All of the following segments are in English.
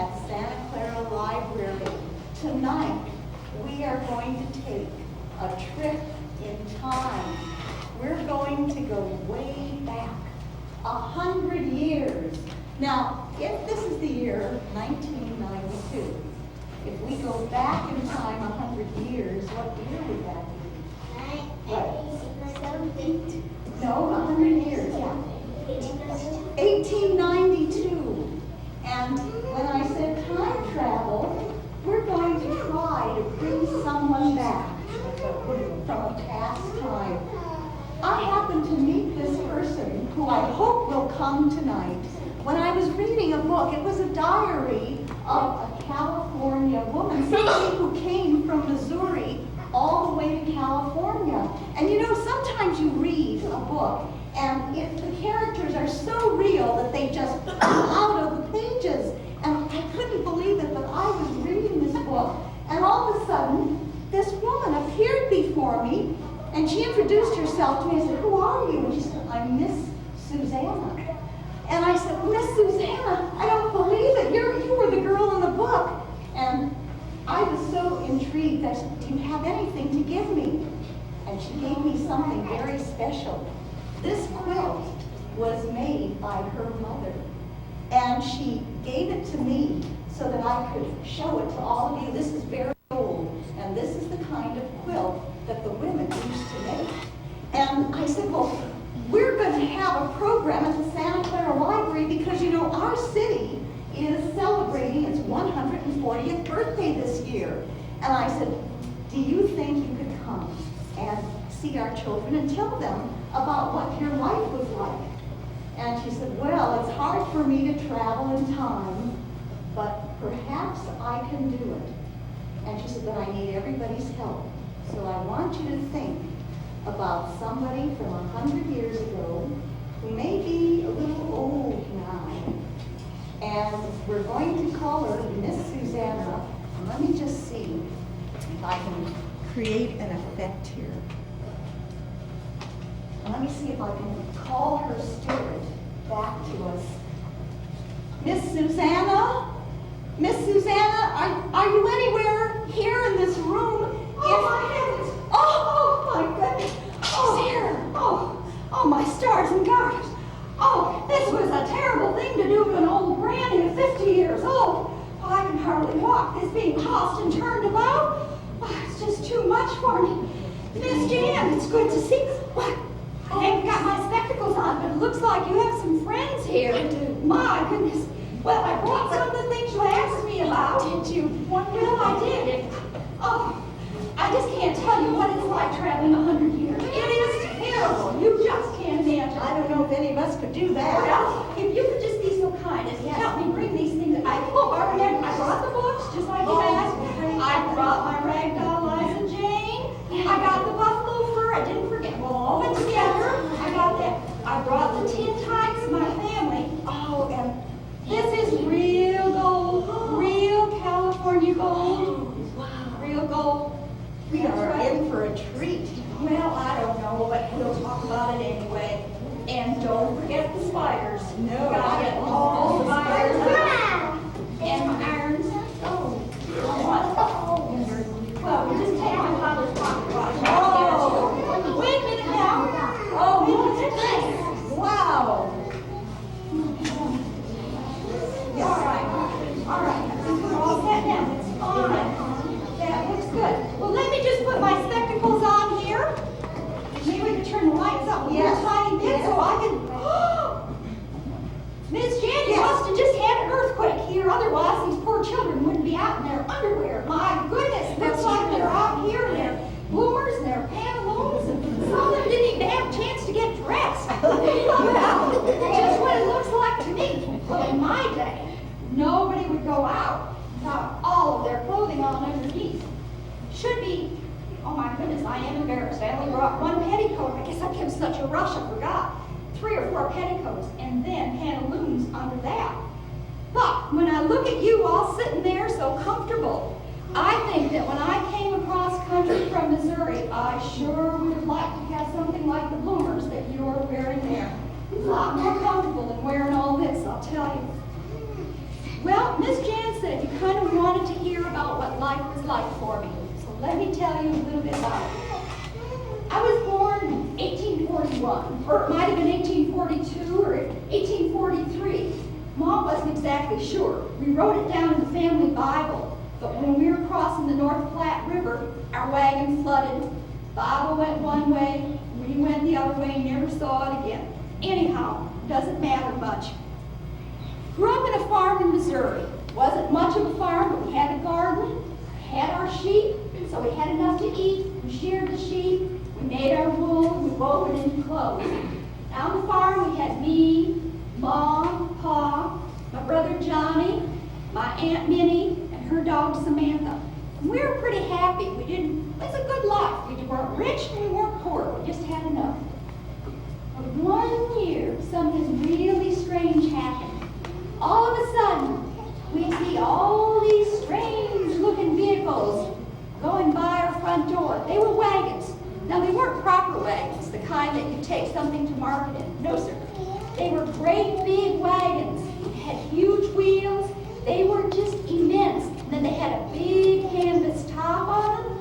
at Santa Clara Library. Tonight, we are going to take a trip in time. We're going to go way back, 100 years. Now, if this is the year 1992, if we go back in time 100 years, what year would that be? No, 100 years, yeah. 1892. And when I said time travel, we're going to try to bring someone back from a past time. I happened to meet this person who I hope will come tonight. When I was reading a book, it was a diary of a California woman, somebody who came from Missouri all the way to California. And you know, sometimes you read a book, and if the characters are so real that they just come out of the pages. And I couldn't believe it, but I was reading this book, and all of a sudden, this woman appeared before me, and she introduced herself to me. I said, "Who are you?" And she said, "I'm MissSusannah." And I said, "MissSusannah, I don't believe it. You were the girl in the book." And I was so intrigued. I said, "Do you have anything to give me?" And she gave me something very special. This quilt was made by her mother. And she gave it to me so that I could show it to all of you. This is very old. And this is the kind of quilt that the women used to make. And I said, "Well, we're going to have a program at the Santa Clara Library because, you know, our city is celebrating its 140th birthday this year." And I said, "Do you think you could come and see our children and tell them about what your life was like?" And she said, "Well, it's hard for me to travel in time, but perhaps I can do it." And she said, "But I need everybody's help. So I want you to think about somebody from 100 years ago who may be a little old now. And we're going to call her MissSusannah. And let me just see if I can create an effect here. Let me see if I can call her spirit back to us. MissSusannah? MissSusannah, are you anywhere here in this room? Oh, my heavens! Oh, my goodness! Oh, here! Oh, my stars and garters! Oh, this was a terrible thing to do to an old granny of 50 years old. Oh, I can hardly walk. This being tossed and turned about. Oh, it's just too much for me. Miss Jan, it's good to see you. What? I haven't got my spectacles on, but it looks like you have some friends here. I do. My goodness. Well, I brought some of the things you asked me about. Did you? Well, I did. Oh, I just can't tell you what it's like traveling 100 years. It is terrible. You just can't imagine. I don't know if any of us could do that. Well, if you could just be so kind as to help me bring these things. I brought the books, just like you asked. I brought my rag doll, Liza Jane. I got the buffalo fur. I didn't forget. We'll all went together. I got that. I brought the tin types, my family. Oh, and this is real gold, real California gold. Wow. Real gold. We are in for a treat. Well, I don't know, but we'll talk about it anyway. And don't forget the spiders. No, Gotta get all the spiders out. And my irons. Oh. Well, we just take my father's pocket watch. Oh. Wait a minute now. Oh, look at this. Wow. All right. We're all set now. It's fine. That looks good. Well, let me just put my spectacles on here. Maybe we can turn the lights up a little tiny bit so I can. Miss Jan, you must have just had an earthquake here. Otherwise, these poor children wouldn't be out in their underwear. My goodness, looks like they're out here in their bloomers and their pantaloons, and some of them didn't even have a chance to get dressed. Well, just what it looks like to me. Well, in my day, nobody would go out without all of their clothing on underneath. Should be. Oh my goodness, I am embarrassed. I only brought one petticoat. I guess I kept such a rush, I forgot. 3 or 4 petticoats, and then pantaloons under that. But when I look at you all sitting there so comfortable, I think that when I came across country from Missouri, I sure would like to have something like the bloomers that you're wearing there. It's a lot more comfortable than wearing all this, I'll tell you. Well, Miss Jan wanted to hear about what life was like for me. So let me tell you a little bit about it. I was born in 1841, or it might have been 1842 or 1843. Mom wasn't exactly sure. We wrote it down in the family Bible, but when we were crossing the North Platte River, our wagon flooded. Bible went one way, we went the other way, never saw it again. Anyhow, doesn't matter much. Grew up in a farm in Missouri. Wasn't much of a farm, but we had a garden, had our sheep, so we had enough to eat. We sheared the sheep, we made our wool, we wove it into clothes. On the farm, we had me, Mom, Pa, my brother Johnny, my Aunt Minnie, and her dog Samantha. And we were pretty happy. It was a good life. We weren't rich and we weren't poor. We just had enough. But one year, something really strange happened. All of a sudden, we see all these strange-looking vehicles going by our front door. They were wagons. Now, they weren't proper wagons, the kind that you take something to market in. No, sir. They were great big wagons. They had huge wheels. They were just immense. And then they had a big canvas top on them.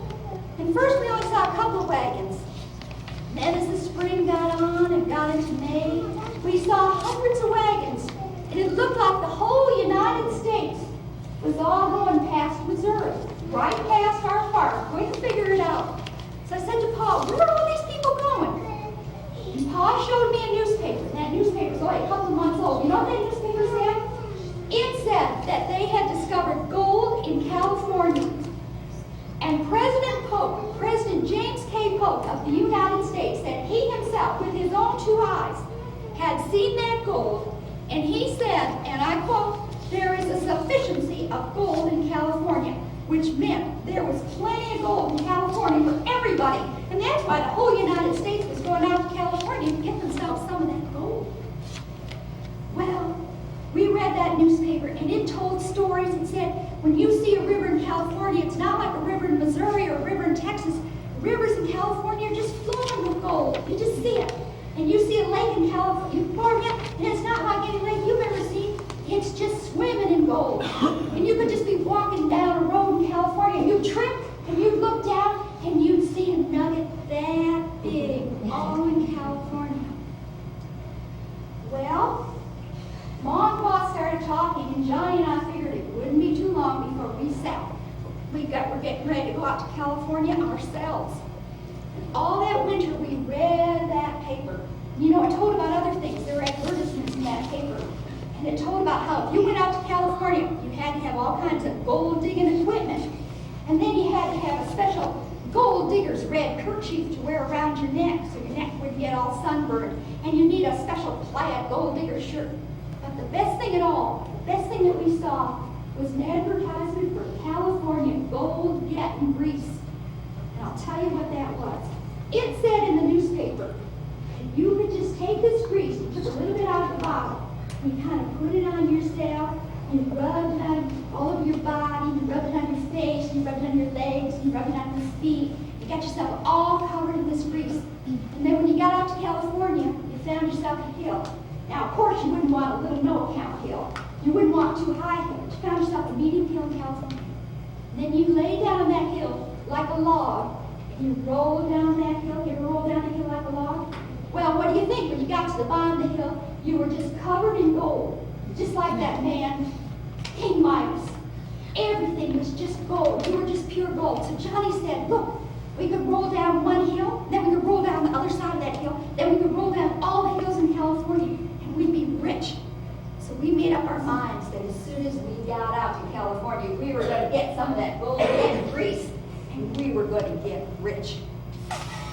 And first, we only saw a couple of wagons. And then as the spring got on and got into May, we saw hundreds of wagons. And it looked like the whole United States was all going past Missouri, right past our farm. Couldn't figure it out. So I said to Pa, where are all these people going? And Pa showed me a newspaper. And that newspaper was only a couple of months old. You know what that newspaper said? It said that they had discovered gold in California. And President James K. Polk of the United States, said he himself, with his own two eyes, had seen that gold. And he said, and I quote, there is a sufficiency of gold in California, which meant there was plenty of gold in California for everybody. And that's why the whole United States was going out to California to get themselves some of that gold. Well, we read that newspaper, and it told stories. It said, when you see a river in California, it's not like a river in Missouri or a river in Texas. Rivers in California are just flowing with gold. You just see it. And you see a lake in California, and it's not like any lake you've ever seen. It's just swimming in gold. And you could just be walking down a road in California, and you'd trip, and you'd look down, and you'd see a nugget that big, all in California. Well, Mom and Pa started talking, and Johnny and I figured it wouldn't be too long before we set. We're getting ready to go out to California ourselves. And all that winter, we read that paper. You know, it told about other things. There were advertisements in that paper. And it told about how if you went out to California, you had to have all kinds of gold digging equipment. And then you had to have a special gold digger's red kerchief to wear around your neck so your neck wouldn't get all sunburned. And you need a special plaid gold digger shirt. But the best thing at all, the best thing that we saw was an advertisement for California gold getting grease. And I'll tell you what that was. It said in the newspaper that you could just take this grease and put a little bit out of the bottle. You kind of put it on yourself, and you rub it on all over your body, you rub it on your face, you rub it on your legs, you rub it on your feet. You got yourself all covered in this grease. And then when you got out to California, you found yourself a hill. Now, of course, you wouldn't want a little no-account hill. You wouldn't want too high hill. You found yourself a medium hill in California. And then you lay down on that hill like a log. And you roll down that hill. You ever roll down the hill like a log? Well, what do you think? When you got to the bottom of the hill, you were just covered in gold. Just like that man, King Midas. Everything was just gold. You were just pure gold. So Johnny said, look, we could roll down one hill, then we could roll down the other side of that hill, then we could roll down all the hills in California, and we'd be rich. So we made up our minds that as soon as we got out to California, we were going to get some of that gold and grease, and we were going to get rich.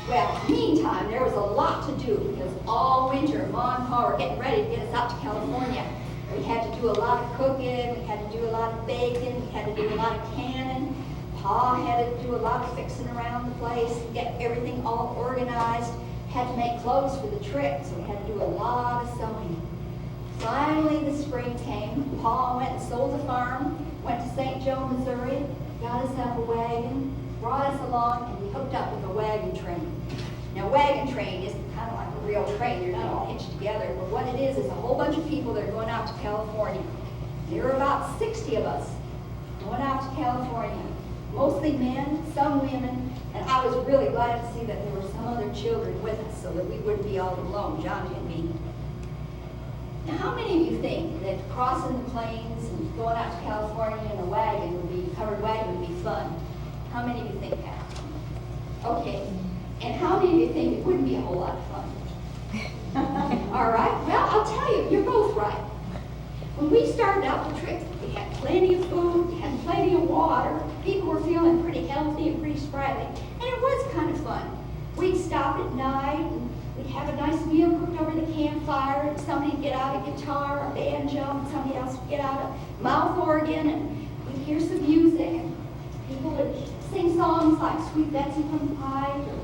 Well, meantime, there was a lot to do because all winter, Mom and Pa were getting ready to get us out to California. We had to do a lot of cooking, we had to do a lot of baking, we had to do a lot of canning. Pa had to do a lot of fixing around the place, get everything all organized, had to make clothes for the trip, so we had to do a lot of sewing. Finally, the spring came. Pa went and sold the farm, went to St. Joe, Missouri, got us up a wagon, brought us along, and we hooked up with a wagon train. Now, wagon train isn't kind of like a real train. You're not all hitched together. But what it is a whole bunch of people that are going out to California. There were about 60 of us. going out to California. Mostly men, some women, and I was really glad to see that there were some other children with us so that we wouldn't be all alone, Johnny and me. Now, how many of you think that crossing the plains and going out to California in a wagon covered wagon would be fun? How many of you think that? Okay. And how many of you think it wouldn't be a whole lot of fun? All right. Well, I'll tell you, you're both right. When we started out the trip, we had plenty of food, we had plenty of water, people were feeling pretty healthy and pretty sprightly, and it was kind of fun. We'd stop at night, and we'd have a nice meal cooked over the campfire, and somebody'd get out a guitar, a banjo, and somebody else would get out a mouth organ, and we'd hear some music, and people would sing songs like Sweet Betsy from the Pike, or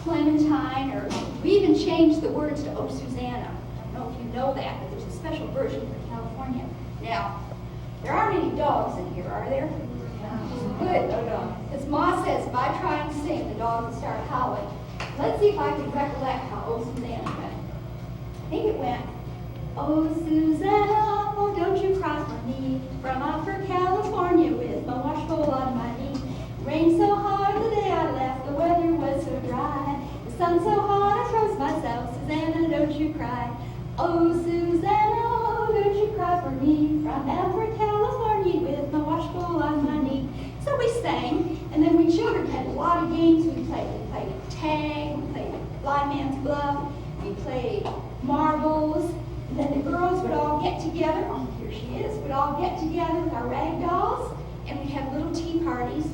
Clementine, or we even changed the words to Oh Susanna. I don't know if you know that, but there's a special version for California. Now, there aren't any dogs in here, are there? Good, no dogs. Because Ma says if I try and sing, the dogs will start howling. Let's see if I can recollect how Oh Susanna went. I think it went, Oh Susanna, oh don't you cry for me, from out for California with my washbowl on my knee. Rained so hard the day I left, the weather was so dry. The sun so hot I froze myself, Susanna, don't you cry. Oh Susanna, oh don't you cry for me, from out for California with my washbowl on my knee. So we sang, and then we children had a lot of games we played. We played tag, we played blind man's bluff, we played marbles, and then the girls would all get together, oh here she is, would all get together with our rag dolls, and we'd have little tea parties.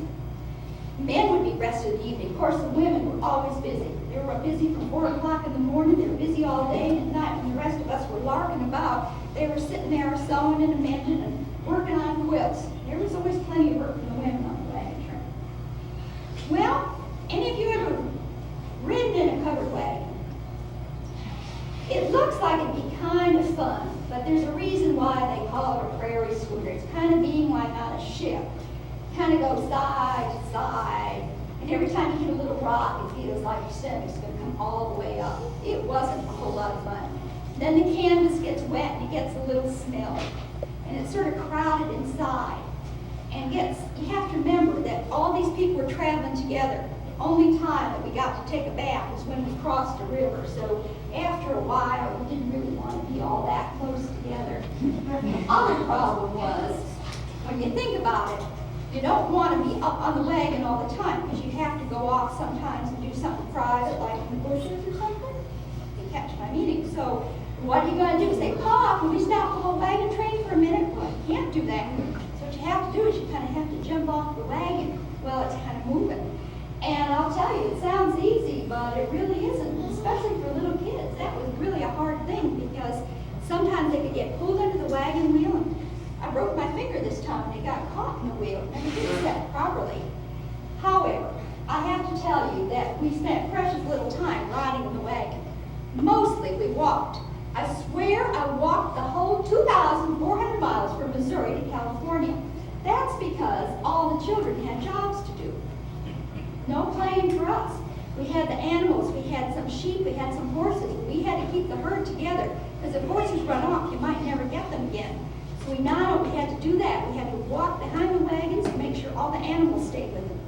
Men would be rest of the evening. Of course, the women were always busy. They were busy from 4 o'clock in the morning. They were busy all day, and at night when the rest of us were larking about, they were sitting there sewing and mending and working on quilts. There was always plenty of work for the women on the wagon train. Well, any of you ever ridden in a covered wagon? It looks like it'd be kind of fun, but there's a reason why they call it a prairie schooner. It's kind of being like on a ship. Kind of goes side to side, and every time you hit a little rock, it feels like your stomach's going to come all the way up. It wasn't a whole lot of fun. Then the canvas gets wet and it gets a little smell, and it's sort of crowded inside. And you have to remember that all these people were traveling together. The only time that we got to take a bath was when we crossed a river. So after a while, we didn't really want to be all that close together. The other problem was, when you think about it, you don't want to be up on the wagon all the time because you have to go off sometimes and do something private, like in the bushes or something. You catch my meaning. So what are you going to do? Say, Pa, can we stop the whole wagon train for a minute? Well, you can't do that. So what you have to do is you kind of have to jump off the wagon while it's kind of moving. And I'll tell you, it sounds easy, but it really isn't, especially for little kids. That was really a hard thing because sometimes they could get pulled under the wagon wheel. And I broke my finger this time and it got caught in the wheel. Never did set properly. However, I have to tell you that we spent precious little time riding in the wagon. Mostly we walked. I swear I walked the whole 2,400 miles from Missouri to California. That's because all the children had jobs to do. No playing for us. We had the animals, we had some sheep, we had some horses. We had to keep the herd together because if horses run off, you might never get them again. So we had to do that. We had to walk behind the wagons to make sure all the animals stayed with them.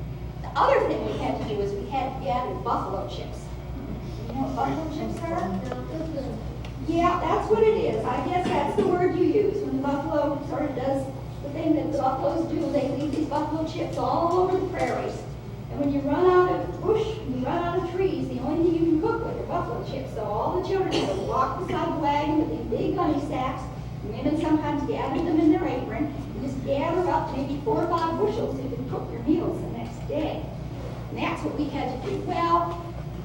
The other thing we had to do is we had to gather buffalo chips. You know what buffalo chips are? Yeah, that's what it is. I guess that's the word you use. When the buffalo sort of does the thing that the buffaloes do, they leave these buffalo chips all over the prairies. And when you run out of bush, when you run out of trees, the only thing you can cook with are buffalo chips. So all the children would walk beside the wagon with these big gunny sacks. Women sometimes gathered them in their apron and just gather up maybe 4 or 5 bushels so you could cook your meals the next day. And that's what we had to do. Well,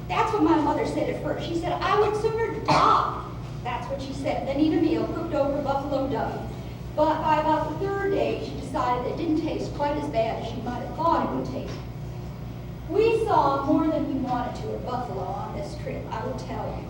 that's what my mother said at first. She said, I would sooner die. That's what she said, than eat a meal cooked over buffalo dung. But by about the 3rd day, she decided it didn't taste quite as bad as she might have thought it would taste. We saw more than we wanted to of buffalo on this trip, I will tell you.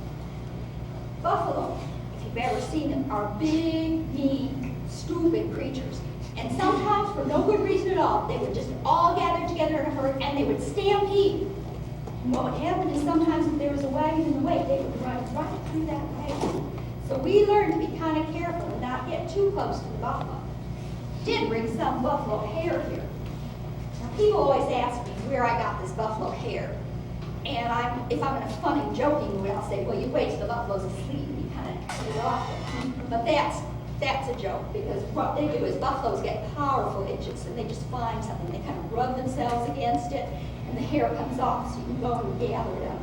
Buffalo, if you've ever seen them, are big, mean, stupid creatures. And sometimes, for no good reason at all, they would just all gather together in a herd and they would stampede. And what would happen is sometimes if there was a wagon in the way, they would run right through that wagon. So we learned to be kind of careful and not get too close to the buffalo. did bring some buffalo hair here. Now, people always ask me where I got this buffalo hair. And if I'm in a fun and joking mood, I'll say, well, you wait till the buffalo's asleep and you kind of cut it off. But that's a joke, because what they do is buffaloes get powerful itches, and they just find something. They kind of rub themselves against it, and the hair comes off, so you can go and gather it up.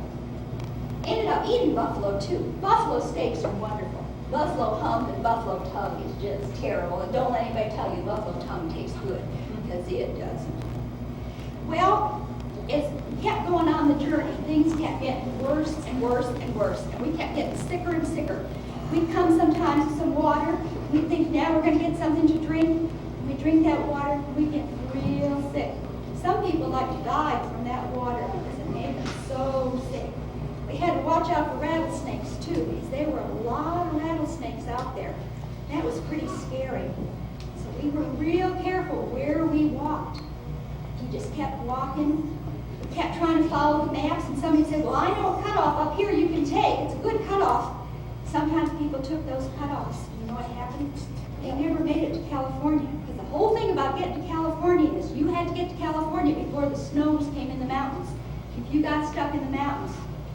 Ended up eating buffalo, too. Buffalo steaks are wonderful. Buffalo hump and buffalo tongue is just terrible. And don't let anybody tell you buffalo tongue tastes good, because it doesn't. Well, as we kept going on the journey, things kept getting worse and worse and worse, and we kept getting sicker and sicker. We'd come sometimes with some water. We'd think, now we're going to get something to drink. We drink that water, we get real sick. Some people like to die from that water because it made them so sick. We had to watch out for rattlesnakes too, because there were a lot of rattlesnakes out there. That was pretty scary. So we were real careful where we walked. We just kept walking. We kept trying to follow the maps, and somebody said, well, I know a cutoff up here you can take. It's a good cutoff. Sometimes people took those cutoffs. You know what happened? They never made it to California. Because the whole thing about getting to California is you had to get to California before the snows came in the mountains. If you got stuck in the mountains,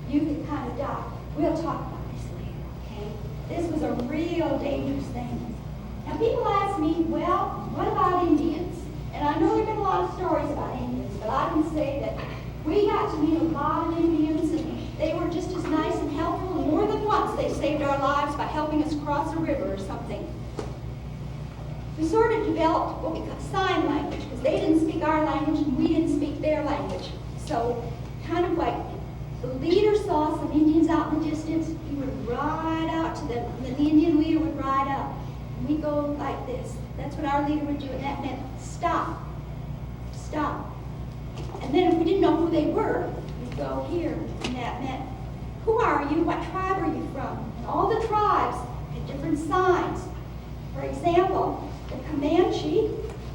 you could kind of die. We'll talk about this later, okay? This was a real dangerous thing. Now people ask me, well, what about Indians? And I know there have been a lot of stories about Indians, but I can say that we got to meet a lot of Indians, and they were just as nice and helpful. And more than once, they saved our lives by helping us cross a river or something. We sort of developed what we call sign language, because they didn't speak our language and we didn't speak their language. So kind of like the leader saw some Indians out in the distance, he would ride out to them, and then the Indian leader would ride up. And we go like this. That's what our leader would do, and that meant stop, stop. And then if we didn't know who they were, we'd go here, and that meant, who are you? What tribe are you from? And all the tribes had different signs. For example, the Comanche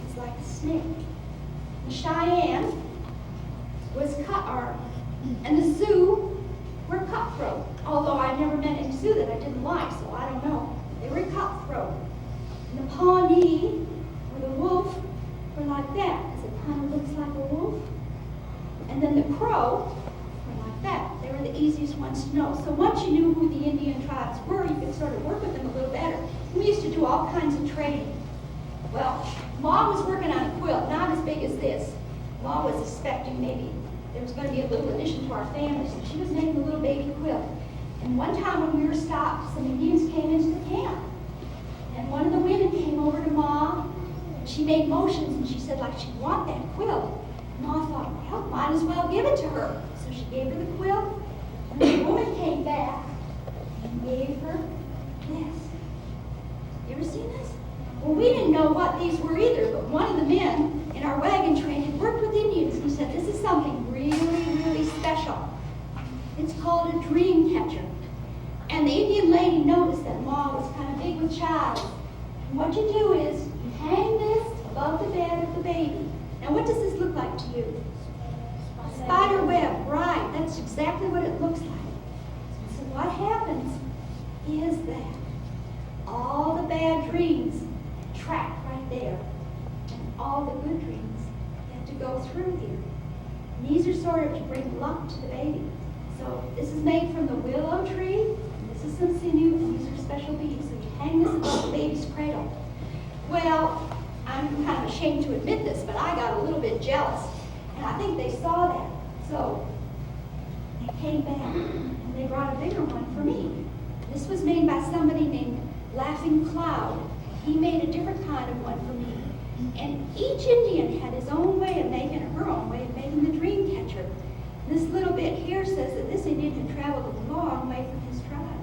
is like a snake. The Cheyenne was cut-arm. And the Sioux were cutthroat. Although I never met any Sioux that I didn't like, so I don't know. They were cutthroat. And the Pawnee, or the wolf, were like that, because it kind of looks like a wolf. And then the Crow were like that. They were the easiest ones to know. So once you knew who the Indian tribes were, you could sort of work with them a little better. We used to do all kinds of trading. Well, Ma was working on a quilt, not as big as this. Ma was expecting maybe there was going to be a little addition to our family, so she was making a little baby quilt. And one time when we were stopped, some Indians came into the camp. And one of the women came over to Ma, and she made motions, and she said, like, she'd want that quilt. And Ma thought, well, might as well give it to her. So she gave her the quilt, and the woman came back and gave her this. You ever seen this? Well, we didn't know what these were either, but one of the men in our wagon train had worked with Indians, and he said, this is something really, really special. It's called a dream catcher. And the Indian lady noticed that Ma was kind of big with child. And what you do is you hang this above the bed of the baby. Now what does this look like to you? Spider web, right. That's exactly what it looks like. So what happens is that all the bad dreams trapped right there. And all the good dreams have to go through here. And these are sort of to bring luck to the baby. So this is made from the willow tree. This is some sinew, and these are special beads. So you hang this above the baby's cradle. Well, I'm kind of ashamed to admit this, but I got a little bit jealous. And I think they saw that. So they came back, and they brought a bigger one for me. This was made by somebody named Laughing Cloud. He made a different kind of one for me. And each Indian had his own way of making, or her own way of making the dream catcher. This little bit here says that this Indian had traveled a long way from his tribe.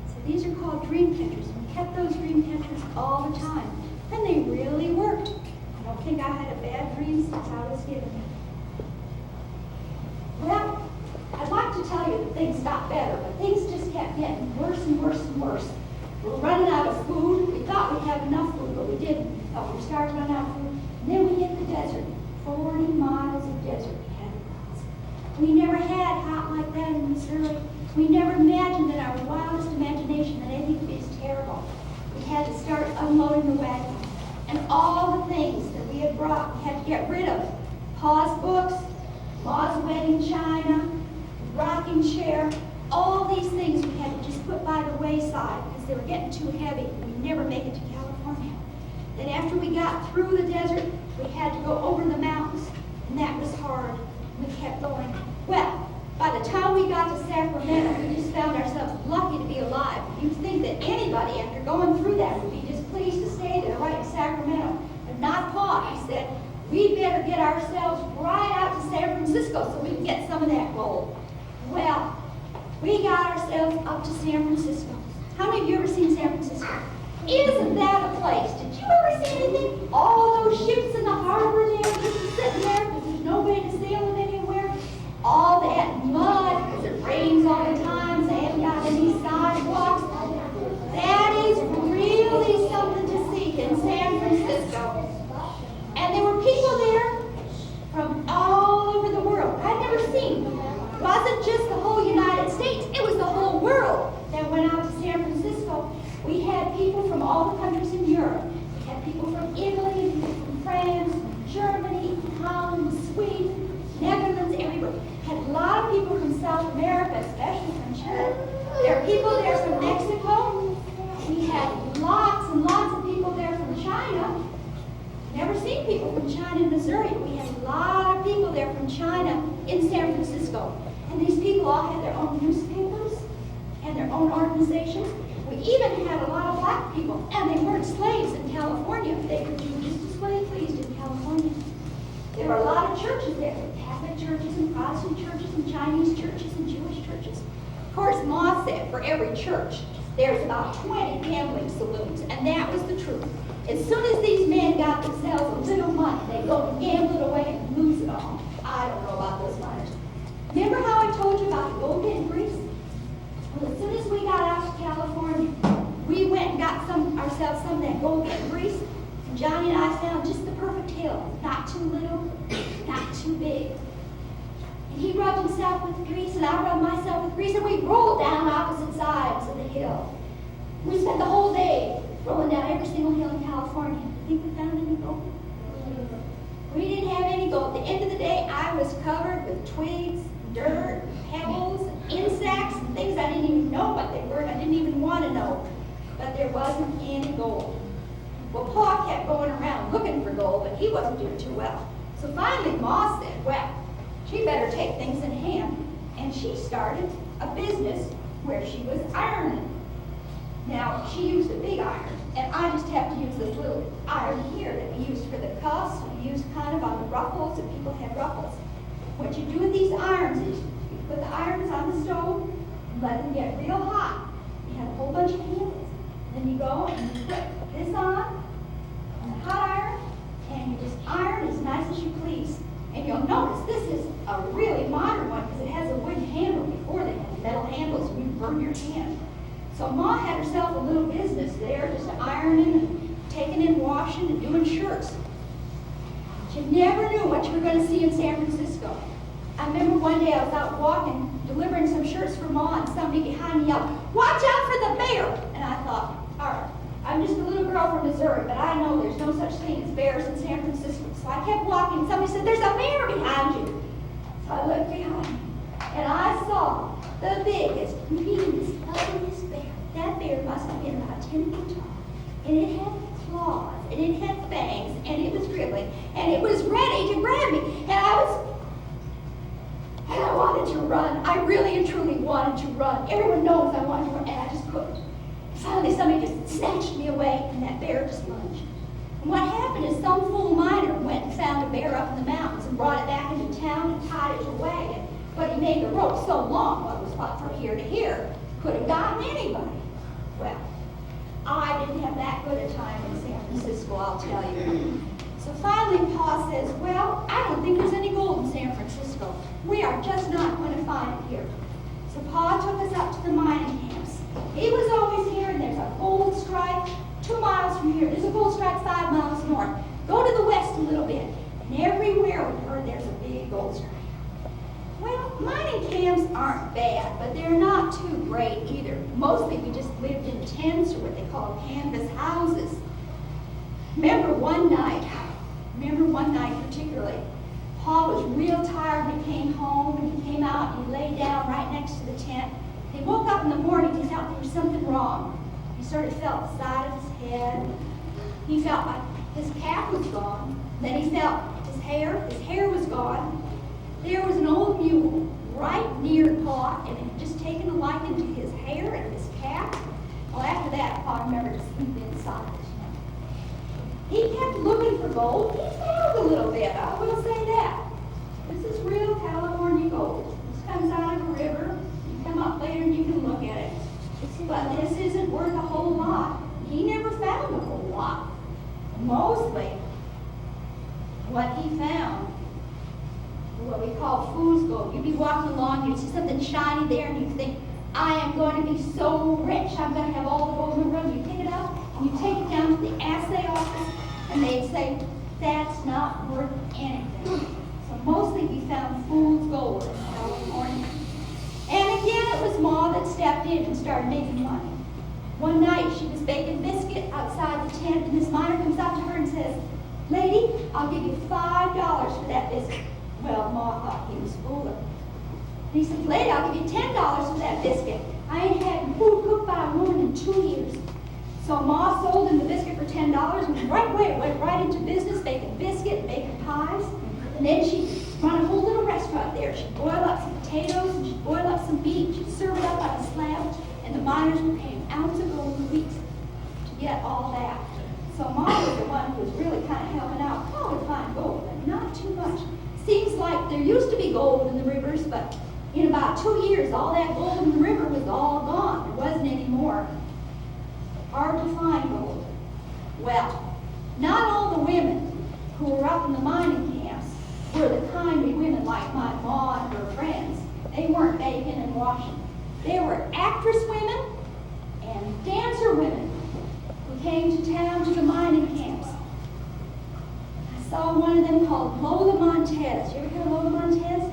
So these are called dream catchers. We kept those dream catchers all the time. And they really worked. I don't think I had a bad dream since I was given them. Well, I'd like to tell you that things got better, but things just kept getting worse and worse and worse. We were running out of food. We thought we'd have enough food, but we didn't. We thought we were starting to run out of food. And then we hit the desert. 40 miles of desert we had to cross. We never had hot like that in Missouri. We never imagined in our wildest imagination that anything could be as terrible. We had to start unloading the wagon. And all the things that we had brought, we had to get rid of. Pa's books, Ma's wedding china, rocking chair, all these things we had to just put by the wayside because they were getting too heavy. We'd never make it to California. Then after we got through the desert, we had to go over the mountains, and that was hard. We kept going. Well, by the time we got to Sacramento, we just found ourselves lucky to be alive. You'd think that anybody, after going through that, would be just pleased to stay there right in Sacramento. But not Pa. He said, we better get ourselves right out to San Francisco so we can get some of that gold. Well, we got ourselves up to San Francisco. How many of you ever seen San Francisco? Isn't that a place? Did you ever see anything? All those ships in the harbor there, just sitting there because there's no way to sail them anywhere. All that mud because it rains all the time. They haven't got any sidewalks. That is really something to see in San Francisco. And there were people there from all over the world. I'd never seen. It wasn't just the whole United States. It was the whole world that went out to San Francisco. We had people from all the countries in Europe. We had people from Italy, people from France, from Germany, Holland, Sweden, Netherlands, everywhere. We had a lot of people from South America, especially from Chile. There are people there from Mexico. We had lots and lots of people there from China. Never seen people from China in Missouri. We had a lot of people there from China in San Francisco. And these people all had their own newspapers and their own organizations. We even had a lot of black people, and they weren't slaves in California. They could do just as well as pleased in California. There were a lot of churches there, Catholic churches and Protestant churches and Chinese churches and Jewish churches. Of course, Ma said for every church, there's about 20 gambling saloons, and that was the truth. As soon as these men got themselves a little money, they'd go and gamble it away and lose it all. I don't know about those miners. Remember how I told you about the gold getting grease? Well, as soon as we got out to California, we went and got ourselves some of that gold getting grease, and Johnny and I found just the perfect hill. Not too little, not too big. And he rubbed himself with grease, and I rubbed myself with grease, and we rolled down opposite sides of the hill. We spent the whole day rolling down every single hill in California. Think we found any gold? We didn't have any gold. At the end of the day, I was covered with twigs, dirt, pebbles, and insects, and things I didn't even know what they were, and I didn't even want to know. But there wasn't any gold. Well, Pa kept going around looking for gold, but he wasn't doing too well. So finally, Ma said, well, she better take things in hand. And she started a business where she was ironing. Now, she used a big iron, and I just have to use this little iron here that we used for the cuffs. We used kind of on the ruffles, if people had ruffles. What you do with these irons is you put the irons on the stove and let them get real hot. You have a whole bunch of handles. Then you go and you put this on the hot iron, and you just iron as nice as you please. And you'll notice this is a really modern one because it has a wooden handle. Before they had metal handles, and you'd burn your hand. So Ma had herself a little business there, just ironing and taking in washing and doing shirts. You never knew what you were going to see in San Francisco. I remember one day I was out walking, delivering some shirts for Ma, and somebody behind me yelled, "Watch out for the bear!" And I thought, all right, I'm just a little girl from Missouri, but I know there's no such thing as bears in San Francisco. So I kept walking. Somebody said, "There's a bear behind you." So I looked behind me, and I saw the biggest, meanest, ugliest bear. That bear must have been about 10 feet tall. And it had claws, and it had fangs, and it was dribbling, and it was ready to grab me. And I wanted to run. I really and truly wanted to run. Everyone knows I wanted to run, and I just couldn't. Finally, somebody just snatched me away, and that bear just lunged. And what happened is some fool miner went and found a bear up in the mountains and brought it back into town and tied it to a wagon. But he made the rope so long, well, it was from here to here, could have gotten anybody. Well, I didn't have that good a time in San Francisco, I'll tell you. So finally, Pa says, well, I don't think there's any gold in San Francisco. We are just not going to find it here. So Pa took us up to the mining camps. He was always here, and there's a gold strike 2 miles from here. There's a gold strike 5 miles north. Go to the west a little bit, and everywhere we heard there's a big gold strike. Well, mining camps aren't bad, but they're not too great either. Mostly we just lived in tents or what they call canvas houses. remember one night particularly, Paul was real tired and he came home and he came out and he laid down right next to the tent. He woke up in the morning, he thought there was something wrong. He sort of felt the side of his head. He felt like his cap was gone. Then he felt his hair was gone. There was an old mule right near Paul, and it had just taken a liking to his hair and his cap. Well, after that, Paul remembered to sleep inside. He kept looking for gold. He found a little bit, I will say that. This is real California gold. This comes out of a river. You come up later and you can look at it. But this isn't worth a whole lot. He never found a whole lot. Mostly, what he found, what we call fool's gold. You'd be walking along, you'd see something shiny there, and you'd think, I am going to be so rich, I'm going to have all the gold in the world. You pick it up, and you take it down to the assay office, and they'd say, that's not worth anything. So mostly we found fool's gold in California. And again, it was Ma that stepped in and started making money. One night, she was baking biscuit outside the tent, and this miner comes up to her and says, lady, I'll give you $5 for that biscuit. Well, Ma thought he was fooling. And he said, lady, I'll give you $10 for that biscuit. I ain't had food cooked by a woman in 2 years. So Ma sold him the biscuit for $10 and right away went right into business, baking biscuit, making pies. And then she'd run a whole little restaurant there. She'd boil up some potatoes, and she'd boil up some meat, she'd serve it up on a slab, and the miners were paying an ounce of gold a week to get all that. So Ma was the one who was really kind of helping out. Paul would find gold, but not too much. Seems like there used to be gold in the rivers, but in about 2 years, all that gold in the river was all gone. There wasn't any more. Hard to find gold. Well, not all the women who were up in the mining camps were the kindly women like my Ma and her friends. They weren't baking and washing. They were actress women and dancer women who came to town to the mining camps. I saw one of them called Lola Montez. You ever hear of Lola Montez?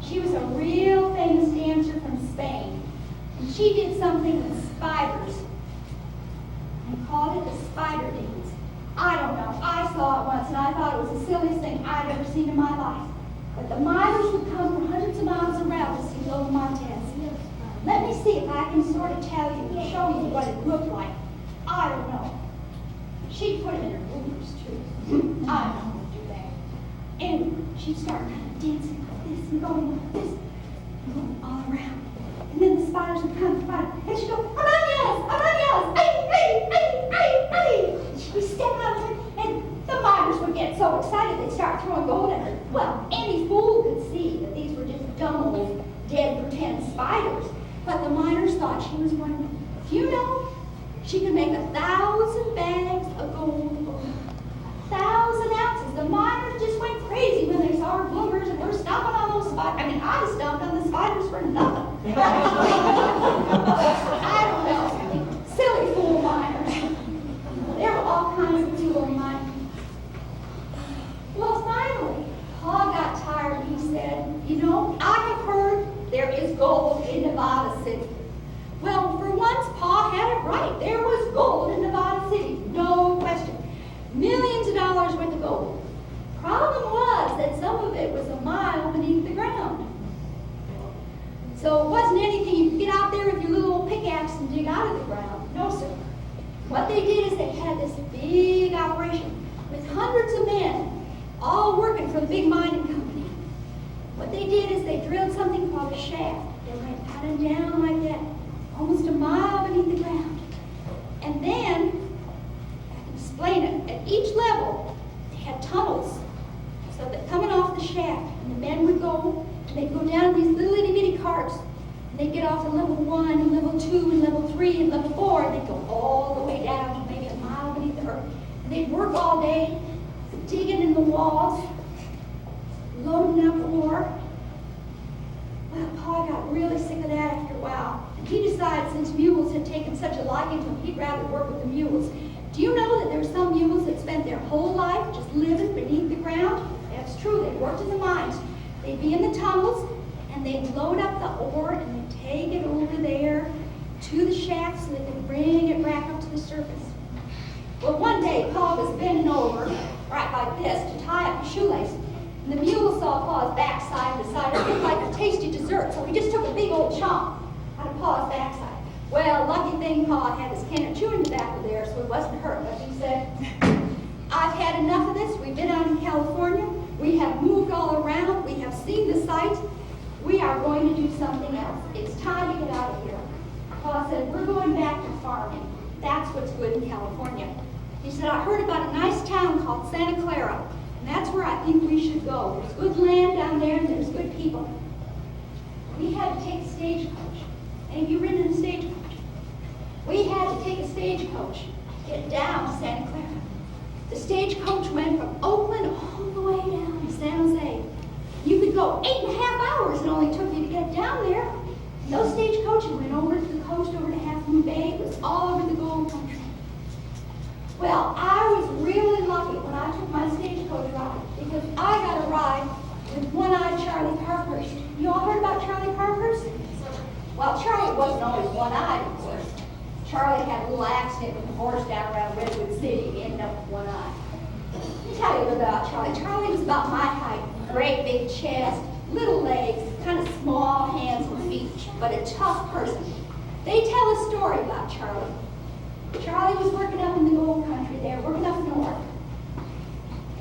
She was a real famous dancer from Spain. And she did something with spiders. And called it the spider dance. I don't know. I saw it once and I thought it was the silliest thing I'd ever seen in my life. But the miners would come from hundreds of miles around to see Lola Montez. Let me see if I can sort of tell you and show you what it looked like. I don't know. She'd put them in her bloomers too. I don't know how to do that. And she'd start kind of dancing like this and going like this and going all around. And then the spiders would come and find her. And she'd go, arañas, arañas, ay, ay, ay, ay, ay. And she'd be stepping out of it. And the miners would get so excited they'd start throwing gold at her. Well, any fool could see that these were just dumb old dead pretend spiders. But the miners thought she was wonderful. You know, she could make 1,000 bags of gold, 1,000 ounces. The miners just went crazy when they saw her bloomers and were stomping on those spiders. I mean, I'd have stomped on the spiders for nothing. I don't know. Silly fool miners. There were all kinds of fool miners. Well, finally, Paul got tired and he said, you know, I have heard there is gold in Nevada City. Well, for once, Pa had it right. There was gold in Nevada City, no question. Millions of dollars worth of gold. Problem was that some of it was a mile beneath the ground. So it wasn't anything you could get out there with your little old pickaxe and dig out of the ground. No, sir. What they did is they had this big operation with hundreds of men all working for the big mining company. What they did is they drilled something called a shaft. They went out and down like that, almost a mile beneath the ground. And then, I can explain it, at each level, they had tunnels. So that coming off the shaft, and the men would go, and they'd go down these little itty bitty carts, and they'd get off at level 1, and level 2, and level 3, and level 4, and they'd go all the way down to maybe a mile beneath the earth. And they'd work all day, digging in the walls, loading up ore. Well, Pa got really sick of that after a while. And he decided, since mules had taken such a liking to him, he'd rather work with the mules. Do you know that there were some mules that spent their whole life just living beneath the ground? That's true. They worked in the mines. They'd be in the tunnels, and they'd load up the ore, and they'd take it over there to the shaft so they could bring it back up to the surface. Well, one day, Pa was bending over, right like this, to tie up his shoelace. And the mule saw Pa's backside and decided it looked like a tasty dessert, so he just took a big old chomp out of Pa's backside. Well, lucky thing Pa had his can of chewing tobacco there, so he wasn't hurt. But he said, I've had enough of this. We've been out in California. We have moved all around. We have seen the sights. We are going to do something else. It's time to get out of here. Pa said, we're going back to farming. That's what's good in California. He said, I heard about a nice town called Santa Clara, and that's where I think we should go. There's good land down there, and there's good people. We had to take a stagecoach. Any of you ridden in a stagecoach? We had to take a stagecoach to get down to Santa Clara. The stagecoach went from Oakland all the way down to San Jose. You could go 8.5 hours it only took you to get down there. And those stagecoaches went over to the coast, over to Half Moon Bay. It was all over the Gold Country. Well, I was really lucky when I took my stagecoach ride because I got a ride with one-eyed Charlie Parkhurst. You all heard about Charlie Parkhurst? Well, Charlie wasn't always one-eyed, of course. Charlie had a little accident with a horse down around Redwood City and ended up with one eye. Let me tell you about Charlie. Charlie was about my height, great big chest, little legs, kind of small hands and feet, but a tough person. They tell a story about Charlie. Charlie was working up in the Gold Country there, working up north.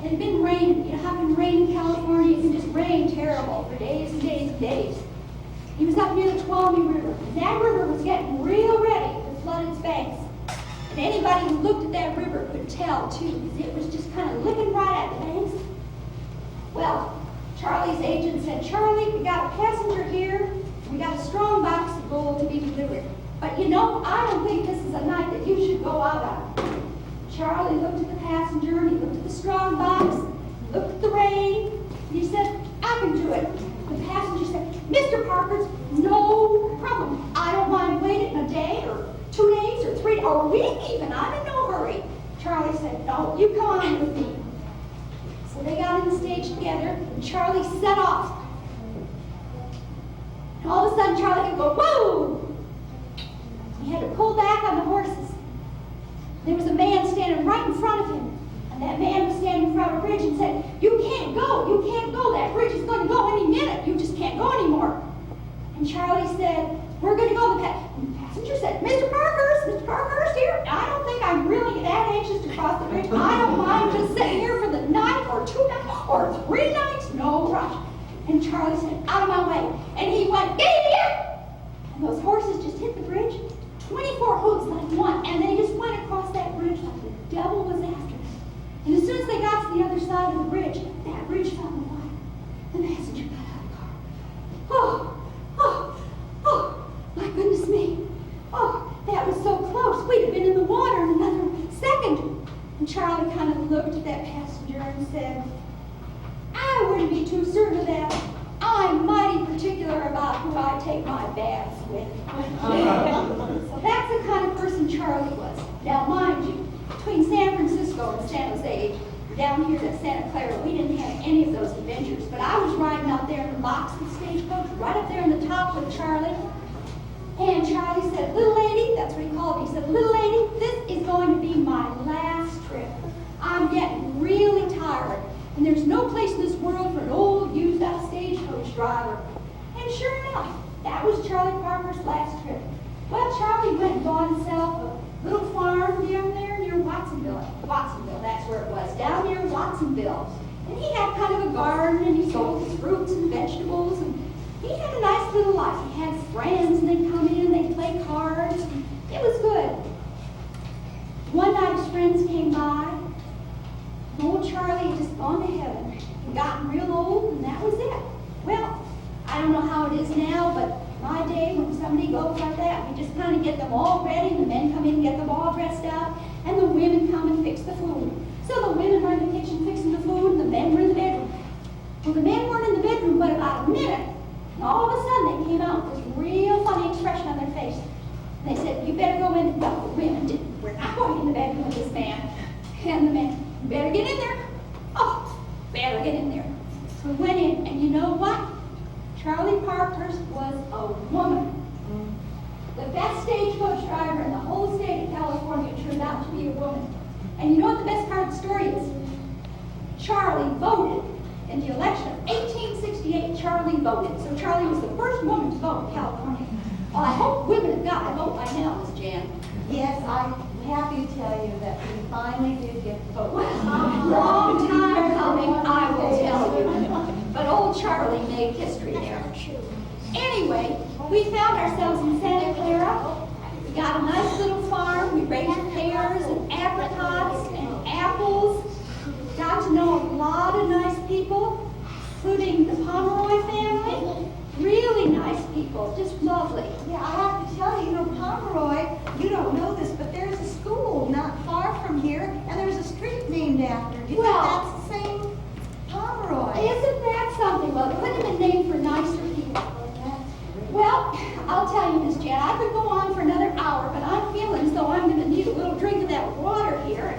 It had been raining. You know how it can rain in California? It can just rain terrible for days and days and days. He was up near the Tuolumne River, and that river was getting real ready to flood its banks. And anybody who looked at that river could tell, too, because it was just kind of licking right at the banks. Well, Charlie's agent said, Charlie, we got a passenger here. We got a strong box of gold to be delivered. But you know, I don't think this is a night that you should go out on. Charlie looked at the passenger, and he looked at the strong box, looked at the rain, and he said, I can do it. The passenger said, Mr. Parkhurst, no problem. I don't mind waiting a day or 2 days or 3 or a week even. I'm in no hurry. Charlie said, no, you come on with me. So they got in the stage together, and Charlie set off. And all of a sudden, Charlie could go, whoa! He had to pull back on the horses. There was a man standing right in front of him. And that man was standing in front of a bridge and said, you can't go, you can't go. That bridge is going to go any minute. You just can't go anymore. And Charlie said, we're going to go. And the passenger said, Mr. Parkhurst here. I don't think I'm really that anxious to cross the bridge. I don't mind just sitting here for the night or 2 nights or 3 nights. No rush. And Charlie said, out of my way. And he went, giddy! And those horses just hit the bridge. 24 hooves like one. And they just went across that bridge like the devil was after them. And as soon as they got to the other side of the bridge, that bridge fell in the water. The messenger got out of the car. Oh, my goodness me. Oh, that was so close. We'd have been in the water in another second. And Charlie kind of looked at that passenger and said, I wouldn't be too certain of that. I'm mighty particular about who I take my baths with. So that's the kind of person Charlie was. Now, mind you, between San Francisco and San Jose, down here to Santa Clara, we didn't have any of those adventures. But I was riding out there in the box of the stagecoach, right up there in the top with Charlie. And Charlie said, little lady, that's what he called me. He said, little lady, this is going to be my last trip. I'm getting really tired. And there's no place in this world for an old, used-out stagecoach driver. And sure enough, that was Charlie Parker's last trip. Well, Charlie went and bought himself a little farm down there near Watsonville. Watsonville, that's where it was, down near Watsonville. And he had kind of a garden, and he sold his fruits and vegetables, and he had a nice little life. He had friends, and they'd come in, they'd play cards. And it was good. One night his friends came by. Old Charlie had just gone to heaven and gotten real old, and that was it. Well, I don't know how it is now, but my day, when somebody goes like that, we just kind of get them all ready, and the men come in and get them all dressed up, and the women come and fix the food. So the women were in the kitchen fixing the food, and the men were in the bedroom. Well, the men weren't in the bedroom but about a minute, and all of a sudden they came out with this real funny expression on their face. And they said, you better go in. Well, the women didn't. We're not going in the bedroom with this man. And the men, better get in there. Oh, better get in there. So we went in, and you know what? Charlie Parkhurst was a woman. The best stagecoach driver in the whole state of California turned out to be a woman. And you know what the best part of the story is? Charlie voted in the election of 1868. Charlie voted. So Charlie was the first woman to vote in California. Well, I hope women have got a vote by now, Miss Jan. Yes, I'm happy to tell you that we finally did get the vote. Long time coming, I will tell you. But old Charlie made history there. Anyway, we found ourselves in Santa Clara. We got a nice little farm. We raised pears and apricots and apples. Got to know a lot of nice people, including the Pomeroy family. Really nice people, just lovely. Yeah, I have to tell you, Pomeroy, you don't know this, but there's a school not far from here, and there's a street named after. Do you think that's the same Pomeroy? Isn't that something? Well, it couldn't have been named for nicer people. Well, I'll tell you, Miss Jan, I could go on for another hour, but I'm feeling as though I'm going to need a little drink of that water here.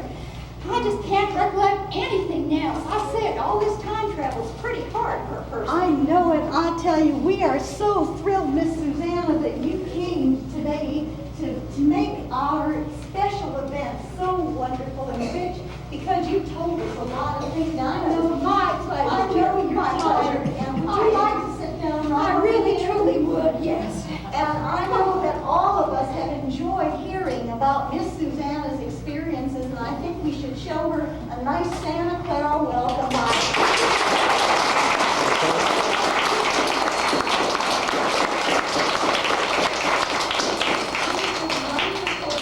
I just can't recollect anything now. As I said, all this time travel is pretty hard for a person. I know it. I tell you, we are so thrilled, MissSusannah, that you came today to make our special event so wonderful and rich, because you told us a lot of things. I know My pleasure. I know your pleasure. And would you like to sit down? I really, truly would, yes. And I know that all of us have enjoyed hearing about MissSusannah's experiences, and I think we should show her a nice Santa Clara welcome.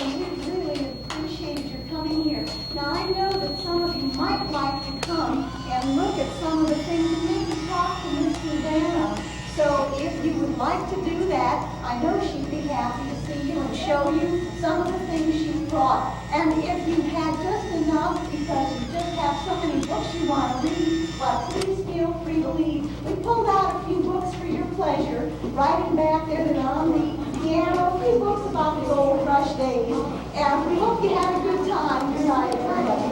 We really appreciate your coming here. Now I know that some of you might like to come and look at some of the things and maybe talk to MissSusannah. So if you would like to do that, I know she'd be happy to see you and show you some of the things she's brought. And if you had just enough, because you just have so many books you want to read, well, please feel free to leave. We pulled out a few books for your pleasure, right in back there that are on the piano, a few books about the old rush days. And we hope you had a good time tonight, everybody.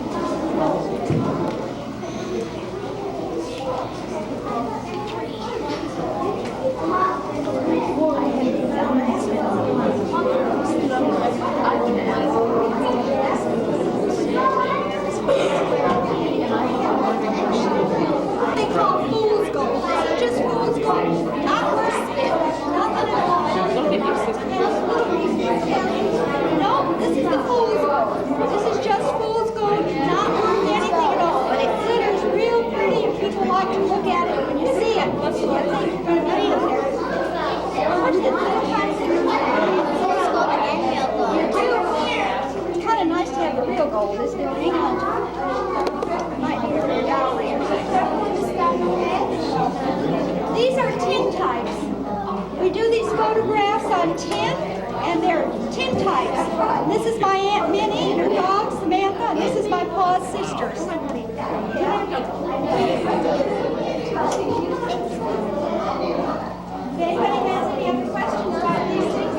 They call fool's gold. Just fool's gold. Not worth spit. Nothing at all. No, this is the fool's gold. This is just fool's gold. Not worth anything at all. But it glitters real pretty and people like to look at it when you see it. Let's see. I think you're going to be in there. What's this little tiny thing? You do? It's kind of nice to have the real gold, isn't it? Hang on to it. Might be a gallery or something. These are tintypes. We do these photographs on tin, and they're tintypes. This is my Aunt Minnie and her dog Samantha, and this is my Pa's sisters. If anybody has any other questions about these things,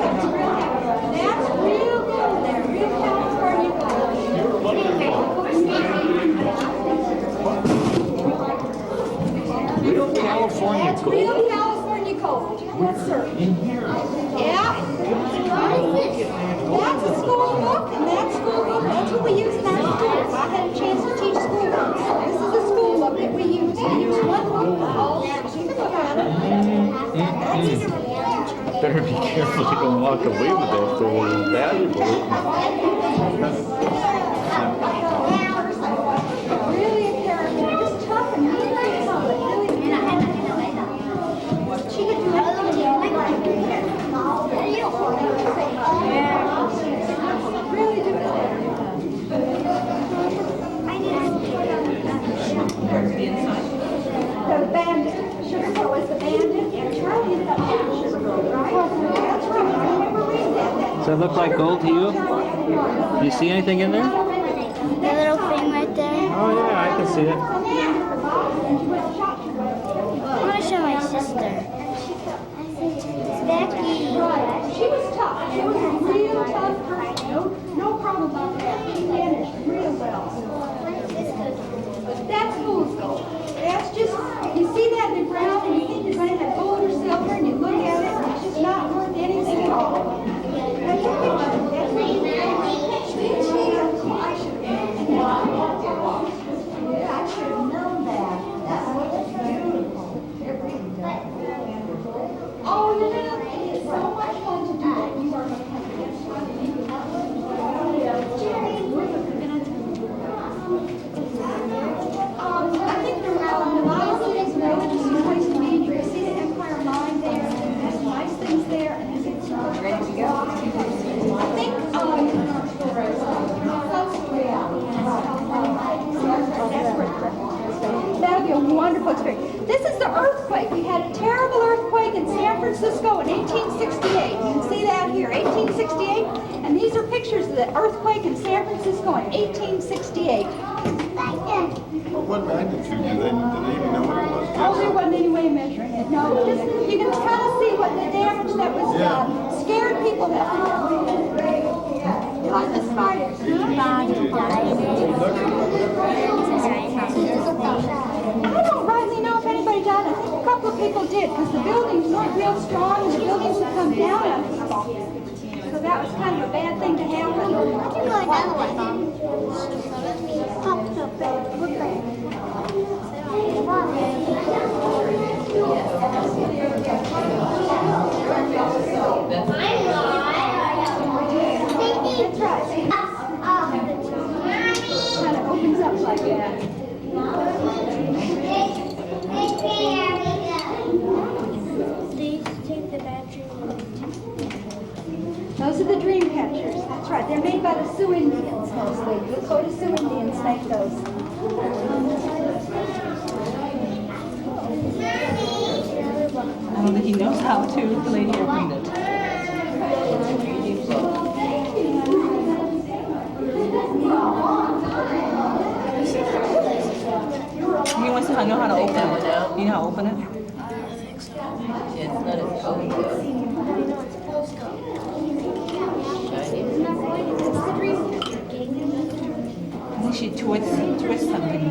that's real gold there, real California gold. Real California That's gold. real California gold. Yes, sir. Yeah. That's a school book, and that school book, that's what we use in our schools. I had a chance to teach school books. This is a school book that we use. We use one book for all sections. Look at it. Better be careful you don't walk away with that, so it's valuable. Really a character. Just tough and really solid. Really. She could do anything. Really do it. The bandit. Sugar Bowl is the bandit. And Charlie ended up having Sugar Bowl, right? That's right. I remember reading that. Does that look like gold to you? Do you see anything in there? The little thing right there. Oh yeah, I can see it. I want to show my sister. Becky. She was tough. She was a real tough person. No problem about that. She managed real well. But that's fool's gold. That's just, you see that in the ground and you think you're going to have gold or silver and you look at it and it's just not worth anything at all. That's wonderful experience. This is the earthquake. We had a terrible earthquake in San Francisco in 1868. You can see that here, 1868. And these are pictures of the earthquake in San Francisco in 1868. What magnitude do they even know what it was? Oh, there wasn't any way of measuring it. No, just, you can kind of see what the damage that was done. Scared people that like the spiders. I don't rightly know if anybody died. I think a couple of people did because the buildings weren't real strong and the buildings would come down on people. So that was kind of a bad thing to happen. That's right. Kind of opens up like that. These take the battery. Those are the dream catchers. That's right. They're made by the Sioux Indians mostly. The Dakota Sioux Indians make those. I don't think he knows how to. The lady opened it. He wants to know how to open it. You know how to open it? It's not as cold though. I think she twists something.